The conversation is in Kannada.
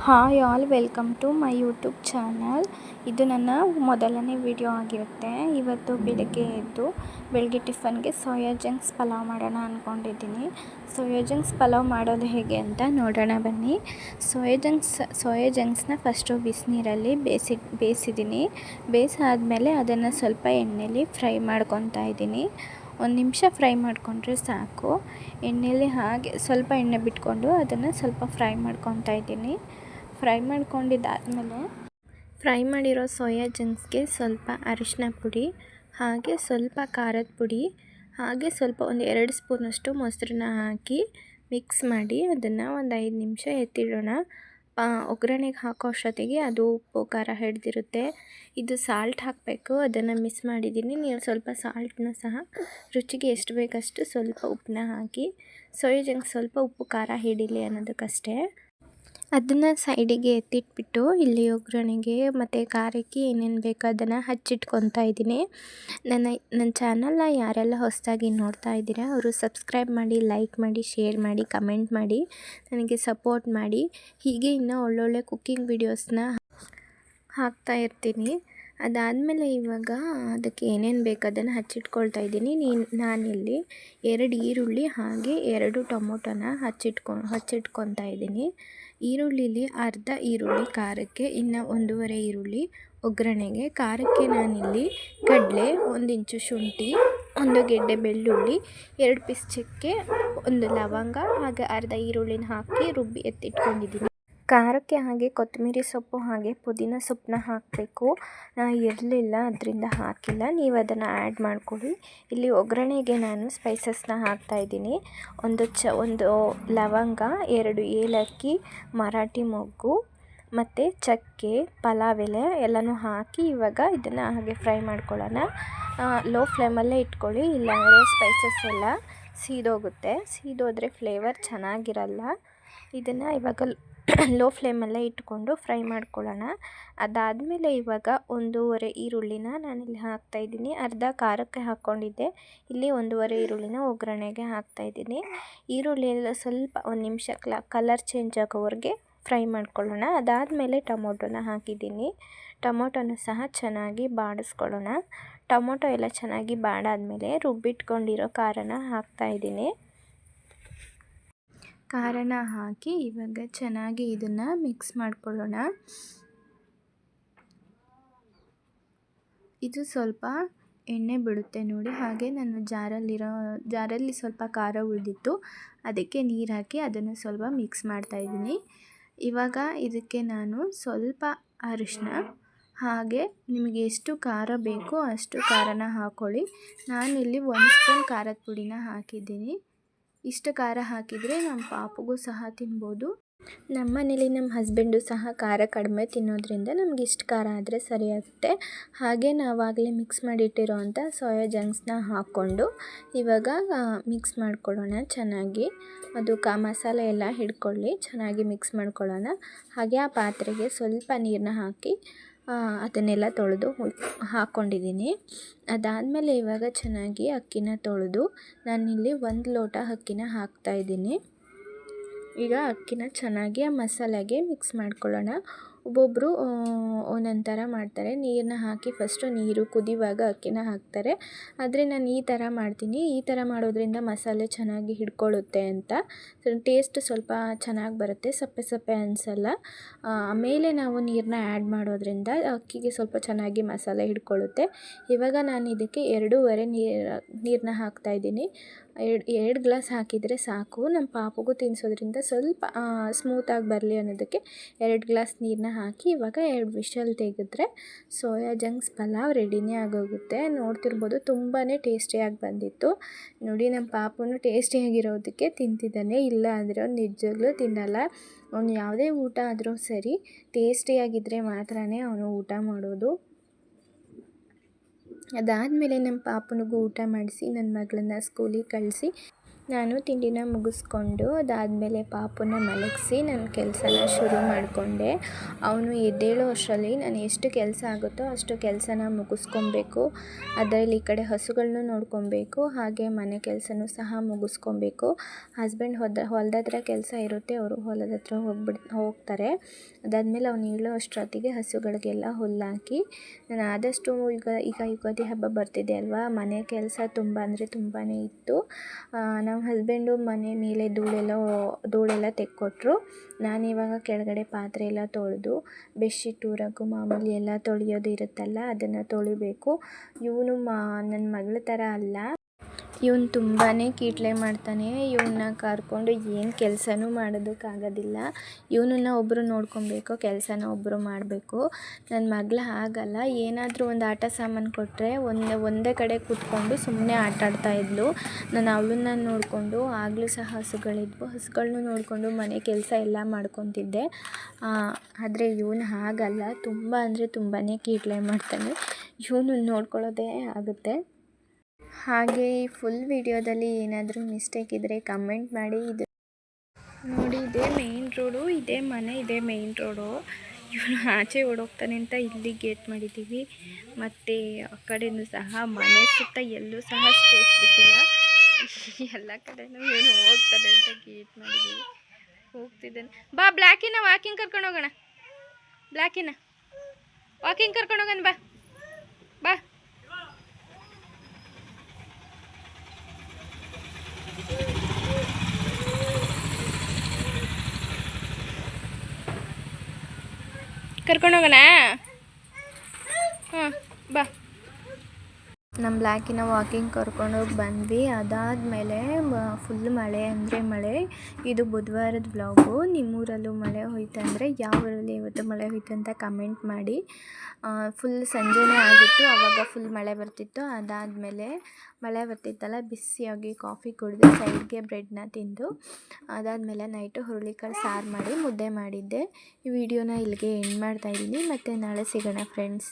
Hi all, welcome to my YouTube channel. ಇದು ನನ್ನ ಮೊದಲನೇ ವಿಡಿಯೋ ಆಗಿರುತ್ತೆ. ಇವತ್ತು ಬೆಳಗ್ಗೆ ಎದ್ದು ಬೆಳಗ್ಗೆ ಟಿಫನ್ಗೆ ಸೋಯಾ ಜಂಕ್ಸ್ ಪಲಾವ್ ಮಾಡೋಣ ಅಂದ್ಕೊಂಡಿದ್ದೀನಿ. ಸೋಯಾ ಜಂಕ್ಸ್ ಪಲಾವ್ ಮಾಡೋದು ಹೇಗೆ ಅಂತ ನೋಡೋಣ ಬನ್ನಿ. Soya ಜಂಕ್ಸ್ನ first ಬಿಸಿನೀರಲ್ಲಿ ಬೇಯಿಸಿದ್ದೀನಿ. ಬೇಯಿಸಾದ್ಮೇಲೆ ಅದನ್ನು ಸ್ವಲ್ಪ ಎಣ್ಣೆಯಲ್ಲಿ ಫ್ರೈ ಮಾಡ್ಕೊತಾ ಇದ್ದೀನಿ. 1 ನಿಮಿಷ ಫ್ರೈ ಮಾಡಿಕೊಂಡ್ರೆ ಸಾಕು. ಎಣ್ಣೆಯಲ್ಲಿ ಹಾಗೆ ಸ್ವಲ್ಪ ಎಣ್ಣೆ ಬಿಟ್ಕೊಂಡು ಅದನ್ನು ಸ್ವಲ್ಪ ಫ್ರೈ ಮಾಡ್ಕೊತಾ ಇದ್ದೀನಿ. ಫ್ರೈ ಮಾಡ್ಕೊಂಡಿದ್ದಾದಮೇಲೆ ಫ್ರೈ ಮಾಡಿರೋ ಸೋಯಾ ಜಂಕ್ಸ್ಗೆ ಸ್ವಲ್ಪ ಅರಿಶಿನ ಪುಡಿ, ಹಾಗೆ ಸ್ವಲ್ಪ ಖಾರದ ಪುಡಿ, ಹಾಗೆ ಸ್ವಲ್ಪ ಒಂದು 2 ಸ್ಪೂನಷ್ಟು ಮೊಸರನ್ನ ಹಾಕಿ ಮಿಕ್ಸ್ ಮಾಡಿ ಅದನ್ನು ಒಂದು 5 ನಿಮಿಷ ಎತ್ತಿಡೋಣ. ಒಗ್ಗರಣೆಗೆ ಹಾಕೋ ಅಷ್ಟೊತ್ತಿಗೆ ಅದು ಉಪ್ಪು ಖಾರ ಹಿಡಿದಿರುತ್ತೆ. ಇದು ಸಾಲ್ಟ್ ಹಾಕಬೇಕು, ಅದನ್ನು ಮಿಸ್ ಮಾಡಿದ್ದೀನಿ. ನೀವು ಸ್ವಲ್ಪ ಸಾಲ್ಟನ್ನ ಸಹ ರುಚಿಗೆ ಎಷ್ಟು ಬೇಕಷ್ಟು ಸ್ವಲ್ಪ ಉಪ್ಪನ್ನ ಹಾಕಿ, ಸೋಯಾ ಜಂಕ್ಸ್ ಸ್ವಲ್ಪ ಉಪ್ಪು ಖಾರ ಹಿಡೀಲಿ ಅನ್ನೋದಕ್ಕಷ್ಟೇ. ಅದನ್ನು ಸೈಡಿಗೆ ಎತ್ತಿಟ್ಬಿಟ್ಟು ಇಲ್ಲಿ ಮತ್ತು ಖಾರಕ್ಕೆ ಏನೇನು ಬೇಕೋ ಅದನ್ನು ಹಚ್ಚಿಟ್ಕೊತಾ ಇದ್ದೀನಿ. ನನ್ನ ಚಾನಲ್ನ ಯಾರೆಲ್ಲ ಹೊಸದಾಗಿ ನೋಡ್ತಾ ಇದ್ದೀರಾ ಅವರು ಸಬ್ಸ್ಕ್ರೈಬ್ ಮಾಡಿ, ಲೈಕ್ ಮಾಡಿ, ಶೇರ್ ಮಾಡಿ, ಕಮೆಂಟ್ ಮಾಡಿ, ನನಗೆ ಸಪೋರ್ಟ್ ಮಾಡಿ. ಹೀಗೆ ಇನ್ನೂ ಒಳ್ಳೊಳ್ಳೆ ಕುಕ್ಕಿಂಗ್ ವೀಡಿಯೋಸ್ನ ಹಾಕ್ತಾ ಇರ್ತೀನಿ. ಅದಾದಮೇಲೆ ಇವಾಗ ಅದಕ್ಕೆ ಏನೇನು ಬೇಕು ಅದನ್ನು ಹಚ್ಚಿಟ್ಕೊಳ್ತಾ ಇದ್ದೀನಿ. ನಾನಿಲ್ಲಿ 2 ಈರುಳ್ಳಿ ಹಾಗೆ 2 ಟೊಮೊಟೊನ ಹಚ್ಚಿಟ್ಕೊತಾ ಇದ್ದೀನಿ. ಈರುಳ್ಳಿಲಿ ಅರ್ಧ ಈರುಳ್ಳಿ ಖಾರಕ್ಕೆ, ಇನ್ನು 1.5 ಈರುಳ್ಳಿ ಒಗ್ಗರಣೆಗೆ. ಖಾರಕ್ಕೆ ನಾನಿಲ್ಲಿ ಕಡಲೆ, 1 ಇಂಚು ಶುಂಠಿ, 1 ಗೆಡ್ಡೆ ಬೆಳ್ಳುಳ್ಳಿ, 2 ಪೀಸ್ ಚಕ್ಕೆ, 1 ಲವಂಗ, ಹಾಗೆ ಅರ್ಧ ಈರುಳ್ಳಿನ ಹಾಕಿ ರುಬ್ಬಿ ಎತ್ತಿಟ್ಕೊಂಡಿದ್ದೀನಿ. ಖಾರಕ್ಕೆ ಹಾಗೆ ಕೊತ್ತಂಬರಿ ಸೊಪ್ಪು ಹಾಗೆ ಪುದೀನ ಸೊಪ್ಪನ್ನ ಹಾಕಬೇಕು. ಇರಲಿಲ್ಲ, ಅದರಿಂದ ಹಾಕಿಲ್ಲ. ನೀವು ಅದನ್ನು ಆ್ಯಡ್ ಮಾಡ್ಕೊಳ್ಳಿ. ಇಲ್ಲಿ ಒಗ್ಗರಣೆಗೆ ನಾನು ಸ್ಪೈಸಸ್ನ ಹಾಕ್ತಾಯಿದ್ದೀನಿ. ಒಂದು ಲವಂಗ, 2 ಏಲಕ್ಕಿ, ಮರಾಠಿ ಮೊಗ್ಗು ಮತ್ತು ಚಕ್ಕೆ, ಪಲಾವ್ ಎಲೆ ಎಲ್ಲನೂ ಹಾಕಿ ಇವಾಗ ಇದನ್ನು ಹಾಗೆ ಫ್ರೈ ಮಾಡ್ಕೊಳ್ಳೋಣ. ಲೋ ಫ್ಲೇಮಲ್ಲೇ ಇಟ್ಕೊಳ್ಳಿ, ಇಲ್ಲಾಂದರೆ ಸ್ಪೈಸಸ್ ಎಲ್ಲ ಸೀದೋದ್ರೆ ಫ್ಲೇವರ್ ಚೆನ್ನಾಗಿರಲ್ಲ. ಇದನ್ನು ಇವಾಗ ಲೋ ಫ್ಲೇಮಲ್ಲೇ ಇಟ್ಕೊಂಡು ಫ್ರೈ ಮಾಡ್ಕೊಳ್ಳೋಣ. ಅದಾದಮೇಲೆ ಇವಾಗ 1.5 ಈರುಳ್ಳಿನ ನಾನಿಲ್ಲಿ ಹಾಕ್ತಾಯಿದ್ದೀನಿ. ಅರ್ಧ ಖಾರಕ್ಕೆ ಹಾಕ್ಕೊಂಡಿದ್ದೆ, ಇಲ್ಲಿ 1.5 ಈರುಳ್ಳಿನ ಒಗ್ಗರಣೆಗೆ ಹಾಕ್ತಾಯಿದ್ದೀನಿ. ಈರುಳ್ಳಿ ಎಲ್ಲ ಸ್ವಲ್ಪ 1 ನಿಮಿಷ ಕಲರ್ ಚೇಂಜ್ ಆಗೋವರೆಗೆ ಫ್ರೈ ಮಾಡ್ಕೊಳ್ಳೋಣ. ಅದಾದಮೇಲೆ ಟೊಮೊಟೊನ ಹಾಕಿದ್ದೀನಿ. ಟೊಮೊಟೊನ ಸಹ ಚೆನ್ನಾಗಿ ಬಾಡಿಸ್ಕೊಳ್ಳೋಣ. ಟೊಮೊಟೊ ಎಲ್ಲ ಚೆನ್ನಾಗಿ ಬಾಡಾದಮೇಲೆ ರುಬ್ಬಿಟ್ಕೊಂಡಿರೋ ಖಾರನ ಹಾಕ್ತಾಯಿದ್ದೀನಿ. ಖಾರನ ಹಾಕಿ ಇವಾಗ ಚೆನ್ನಾಗಿ ಇದನ್ನು ಮಿಕ್ಸ್ ಮಾಡ್ಕೊಳ್ಳೋಣ. ಇದು ಸ್ವಲ್ಪ ಎಣ್ಣೆ ಬಿಡುತ್ತೆ ನೋಡಿ. ಹಾಗೆ ನಾನು ಜಾರಲ್ಲಿ ಸ್ವಲ್ಪ ಖಾರ ಉಳಿದಿತ್ತು, ಅದಕ್ಕೆ ನೀರು ಹಾಕಿ ಅದನ್ನು ಸ್ವಲ್ಪ ಮಿಕ್ಸ್ ಮಾಡ್ತಾಯಿದ್ದೀನಿ. ಇವಾಗ ಇದಕ್ಕೆ ನಾನು ಸ್ವಲ್ಪ ಅರಿಶಿನ, ಹಾಗೆ ನಿಮಗೆ ಎಷ್ಟು ಖಾರ ಬೇಕೋ ಅಷ್ಟು ಖಾರನ ಹಾಕ್ಕೊಳ್ಳಿ. ನಾನಿಲ್ಲಿ 1 ಸ್ಪೂನ್ ಖಾರದ ಪುಡಿನ ಹಾಕಿದ್ದೀನಿ. ಇಷ್ಟು ಖಾರ ಹಾಕಿದರೆ ನಮ್ಮ ಪಾಪುಗೂ ಸಹ ತಿನ್ಬೋದು. ನಮ್ಮ ಮನೇಲಿ ನಮ್ಮ ಹಸ್ಬೆಂಡು ಸಹ ಖಾರ ಕಡಿಮೆ ತಿನ್ನೋದ್ರಿಂದ ನಮ್ಗೆ ಇಷ್ಟು ಖಾರ ಆದರೆ ಸರಿಯಾಗುತ್ತೆ. ಹಾಗೆ ನಾವಾಗಲೇ ಮಿಕ್ಸ್ ಮಾಡಿಟ್ಟಿರೋ ಅಂಥ ಸೋಯಾ ಜಂಕ್ಸ್ನ ಹಾಕ್ಕೊಂಡು ಇವಾಗ ಮಿಕ್ಸ್ ಮಾಡ್ಕೊಳ್ಳೋಣ ಚೆನ್ನಾಗಿ. ಅದು ಮಸಾಲೆ ಎಲ್ಲ ಹಿಡ್ಕೊಳ್ಳಿ, ಚೆನ್ನಾಗಿ ಮಿಕ್ಸ್ ಮಾಡ್ಕೊಳ್ಳೋಣ. ಹಾಗೆ ಆ ಪಾತ್ರೆಗೆ ಸ್ವಲ್ಪ ನೀರನ್ನ ಹಾಕಿ ಅದನ್ನೆಲ್ಲ ತೊಳೆದು ಹಾಕ್ಕೊಂಡಿದ್ದೀನಿ. ಅದಾದಮೇಲೆ ಇವಾಗ ಚೆನ್ನಾಗಿ ಅಕ್ಕಿನ ತೊಳೆದು ನಾನಿಲ್ಲಿ 1 ಲೋಟ ಅಕ್ಕಿನ ಹಾಕ್ತಾಯಿದ್ದೀನಿ. ಈಗ ಅಕ್ಕಿನ ಚೆನ್ನಾಗಿ ಆ ಮಸಾಲೆಗೆ ಮಿಕ್ಸ್ ಮಾಡ್ಕೊಳ್ಳೋಣ. ಒಬ್ಬೊಬ್ಬರು ಒಂದೊಂದು ಥರ ಮಾಡ್ತಾರೆ. ನೀರನ್ನ ಹಾಕಿ ಫಸ್ಟು ನೀರು ಕುದಿಯುವಾಗ ಅಕ್ಕಿನ ಹಾಕ್ತಾರೆ, ಆದರೆ ನಾನು ಈ ಥರ ಮಾಡ್ತೀನಿ. ಈ ಥರ ಮಾಡೋದ್ರಿಂದ ಮಸಾಲೆ ಚೆನ್ನಾಗಿ ಹಿಡ್ಕೊಳ್ಳುತ್ತೆ ಅಂತ, ಟೇಸ್ಟ್ ಸ್ವಲ್ಪ ಚೆನ್ನಾಗಿ ಬರುತ್ತೆ, ಸಪ್ಪೆ ಸಪ್ಪೆ ಅನಿಸಲ್ಲ. ಆಮೇಲೆ ನಾವು ನೀರನ್ನ ಆ್ಯಡ್ ಮಾಡೋದ್ರಿಂದ ಅಕ್ಕಿಗೆ ಸ್ವಲ್ಪ ಚೆನ್ನಾಗಿ ಮಸಾಲೆ ಹಿಡ್ಕೊಳ್ಳುತ್ತೆ. ಇವಾಗ ನಾನು ಇದಕ್ಕೆ 2.5 ನೀರನ್ನ ಹಾಕ್ತಾಯಿದ್ದೀನಿ. 2 ಗ್ಲಾಸ್ ಹಾಕಿದರೆ ಸಾಕು. ನಮ್ಮ ಪಾಪುಗೂ ತಿನ್ನಿಸೋದ್ರಿಂದ ಸ್ವಲ್ಪ ಸ್ಮೂತಾಗಿ ಬರಲಿ ಅನ್ನೋದಕ್ಕೆ 2 ಗ್ಲಾಸ್ ನೀರನ್ನ ಹಾಕಿ ಇವಾಗ 2 ವಿಷಲ್ ತೆಗೆದ್ರೆ ಸೋಯಾ ಜಂಕ್ಸ್ ಪಲಾವ್ ರೆಡಿನೇ ಆಗೋಗುತ್ತೆ. ನೋಡ್ತಿರ್ಬೋದು, ತುಂಬಾ ಟೇಸ್ಟಿಯಾಗಿ ಬಂದಿತ್ತು ನೋಡಿ. ನಮ್ಮ ಪಾಪುನು ಟೇಸ್ಟಿಯಾಗಿರೋದಕ್ಕೆ ತಿಂತಿದ್ದಾನೆ, ಇಲ್ಲ ಅಂದರೆ ಅವ್ನು ನಿಜವಾಗ್ಲೂ ತಿನ್ನಲ್ಲ. ಅವನು ಯಾವುದೇ ಊಟ ಆದರೂ ಸರಿ ಟೇಸ್ಟಿಯಾಗಿದ್ದರೆ ಮಾತ್ರನೇ ಅವನು ಊಟ ಮಾಡೋದು. ಅದಾದಮೇಲೆ ನಮ್ಮ ಪಾಪನಿಗೂ ಊಟ ಮಾಡಿಸಿ ನನ್ನ ಮಗಳನ್ನ ಸ್ಕೂಲಿಗೆ ಕಳಿಸಿ ನಾನು ತಿಂಡಿನ ಮುಗಿಸ್ಕೊಂಡು ಅದಾದಮೇಲೆ ಪಾಪುನ ಮಲಗಿಸಿ ನನ್ನ ಕೆಲಸನ ಶುರು ಮಾಡಿಕೊಂಡೆ. ಅವನು ಎದ್ದೇಳೋ ಅಷ್ಟರಲ್ಲಿ ನಾನು ಎಷ್ಟು ಕೆಲಸ ಆಗುತ್ತೋ ಅಷ್ಟು ಕೆಲಸನ ಮುಗಿಸ್ಕೊಬೇಕು. ಅದರಲ್ಲಿ ಈ ಕಡೆ ಹಸುಗಳನ್ನೂ ನೋಡ್ಕೊಬೇಕು, ಹಾಗೆ ಮನೆ ಕೆಲಸನೂ ಸಹ ಮುಗಿಸ್ಕೊಬೇಕು. ಹಸ್ಬೆಂಡ್ ಹೊಲದ ಹತ್ರ ಕೆಲಸ ಇರುತ್ತೆ, ಅವರು ಹೊಲದ ಹತ್ರ ಹೋಗ್ತಾರೆ. ಅದಾದಮೇಲೆ ಅವ್ನು ಏಳೋ ಅಷ್ಟೊತ್ತಿಗೆ ಹಸುಗಳಿಗೆಲ್ಲ ಹುಲ್ಲಾಕಿ ನಾನು ಆದಷ್ಟು ಈಗ ಯುಗಾದಿ ಹಬ್ಬ ಬರ್ತಿದೆ ಅಲ್ವಾ, ಮನೆ ಕೆಲಸ ತುಂಬ ಅಂದರೆ ತುಂಬಾ ಇತ್ತು. ನಮ್ಮ ಹಸ್ಬೆಂಡು ಮನೆ ಮೇಲೆ ಧೂಳೆಲ್ಲ ತೆಕ್ಕೊಟ್ರು. ನಾನಿವಾಗ ಕೆಳಗಡೆ ಪಾತ್ರೆ ಎಲ್ಲ ತೊಳೆದು ಬೆಡ್ಶೀಟ್ ಊರೋಕ್ಕೂ ಮಾಮೂಲಿ ಎಲ್ಲ ತೊಳೆಯೋದು ಇರುತ್ತಲ್ಲ ಅದನ್ನು ತೊಳಿಬೇಕು. ಇವನು ನನ್ನ ಮಗಳ ಥರ ಅಲ್ಲ, ಇವನು ತುಂಬಾ ಕೀಟ್ಲೆ ಮಾಡ್ತಾನೆ. ಇವನ್ನ ಕರ್ಕೊಂಡು ಏನು ಕೆಲಸನೂ ಮಾಡೋದಕ್ಕಾಗೋದಿಲ್ಲ. ಇವನನ್ನು ಒಬ್ಬರು ನೋಡ್ಕೊಬೇಕು, ಕೆಲಸನ ಒಬ್ಬರು ಮಾಡಬೇಕು. ನನ್ನ ಮಗಳು ಹಾಗಲ್ಲ, ಏನಾದರೂ ಒಂದು ಆಟ ಸಾಮಾನು ಕೊಟ್ಟರೆ ಒಂದೇ ಕಡೆ ಕೂತ್ಕೊಂಡು ಸುಮ್ಮನೆ ಆಟ ಆಡ್ತಾಯಿದ್ಲು. ನಾನು ಅವಳನ್ನ ನೋಡಿಕೊಂಡು ಆಗಲೂ ಸಹ ಹಸುಗಳನ್ನೂ ನೋಡಿಕೊಂಡು ಮನೆ ಕೆಲಸ ಎಲ್ಲ ಮಾಡ್ಕೊತಿದ್ದೆ. ಆದರೆ ಇವನು ಹಾಗಲ್ಲ, ತುಂಬ ಅಂದರೆ ತುಂಬಾ ಕೀಟ್ಲೆ ಮಾಡ್ತಾನೆ. ಇವನು ನೋಡ್ಕೊಳ್ಳೋದೇ ಆಗುತ್ತೆ. ಹಾಗೆ ಈ ಫುಲ್ ವಿಡಿಯೋದಲ್ಲಿ ಏನಾದರೂ ಮಿಸ್ಟೇಕ್ ಇದ್ದರೆ ಕಮೆಂಟ್ ಮಾಡಿ. ಇದು ನೋಡಿ, ಇದೇ ಮೇಯ್ನ್ ರೋಡು, ಇದೇ ಮನೆ, ಇದೇ ಮೇಯ್ನ್ ರೋಡು. ಇವನು ಆಚೆ ಓಡೋಗ್ತಾನೆ ಅಂತ ಇಲ್ಲಿ ಗೇಟ್ ಮಾಡಿದ್ದೀವಿ. ಮತ್ತು ಆ ಕಡೆಯೂ ಸಹ ಮನೆ ಸುತ್ತ ಎಲ್ಲೂ ಸಹ ಸ್ಪೇಸ್ ಬಿಟ್ಟಿಲ್ಲ. ಎಲ್ಲ ಕಡೆಯೂ ಇವನು ಹೋಗ್ತಾನೆ ಅಂತ ಗೇಟ್ ಮಾಡಿದ್ದೀವಿ. ಹೋಗ್ತಿದ್ದಾನೆ. ಬಾ ಬ್ಲ್ಯಾಕಿನ ವಾಕಿಂಗ್ ಕರ್ಕೊಂಡು ಹೋಗೋಣ. ಬ್ಲ್ಯಾಕಿನ ವಾಕಿಂಗ್ ಕರ್ಕೊಂಡು ಹೋಗೋಣ, ಬಾ ಬಾ. ಕರ್ಕೊಂಡೋಗೋಣ. ಬಾ. ನಮ್ಮ ಬ್ಲ್ಯಾಕಿನ ವಾಕಿಂಗ್ ಕರ್ಕೊಂಡೋಗಿ ಬಂದ್ವಿ. ಅದಾದಮೇಲೆ ಫುಲ್ ಮಳೆ ಅಂದರೆ ಮಳೆ. ಇದು ಬುಧವಾರದ ವ್ಲಾಗು. ನಿಮ್ಮೂರಲ್ಲೂ ಮಳೆ ಹೋಯ್ತಂದರೆ ಯಾವ ಊರಲ್ಲಿ ಇವತ್ತು ಮಳೆ ಹೋಯ್ತು ಅಂತ ಕಮೆಂಟ್ ಮಾಡಿ. ಫುಲ್ ಸಂಜೆನೇ ಆಗಿತ್ತು, ಆವಾಗ ಫುಲ್ ಮಳೆ ಬರ್ತಿತ್ತು. ಅದಾದಮೇಲೆ ಮಳೆ ಬರ್ತಿತ್ತಲ್ಲ, ಬಿಸಿಯಾಗಿ ಕಾಫಿ ಕುಡಿದು ಸೈಡ್ಗೆ ಬ್ರೆಡ್ನ ತಿಂದು ಅದಾದಮೇಲೆ ನೈಟು ಹುರುಳಿಕಾಳು ಸಾರು ಮಾಡಿ ಮುದ್ದೆ ಮಾಡಿದ್ದೆ. ಈ ವಿಡಿಯೋನ ಇಲ್ಲಿಗೆ ಎಂಡ್ ಮಾಡ್ತಾಯಿದ್ದೀನಿ. ಮತ್ತು ನಾಳೆ ಸಿಗೋಣ ಫ್ರೆಂಡ್ಸ್.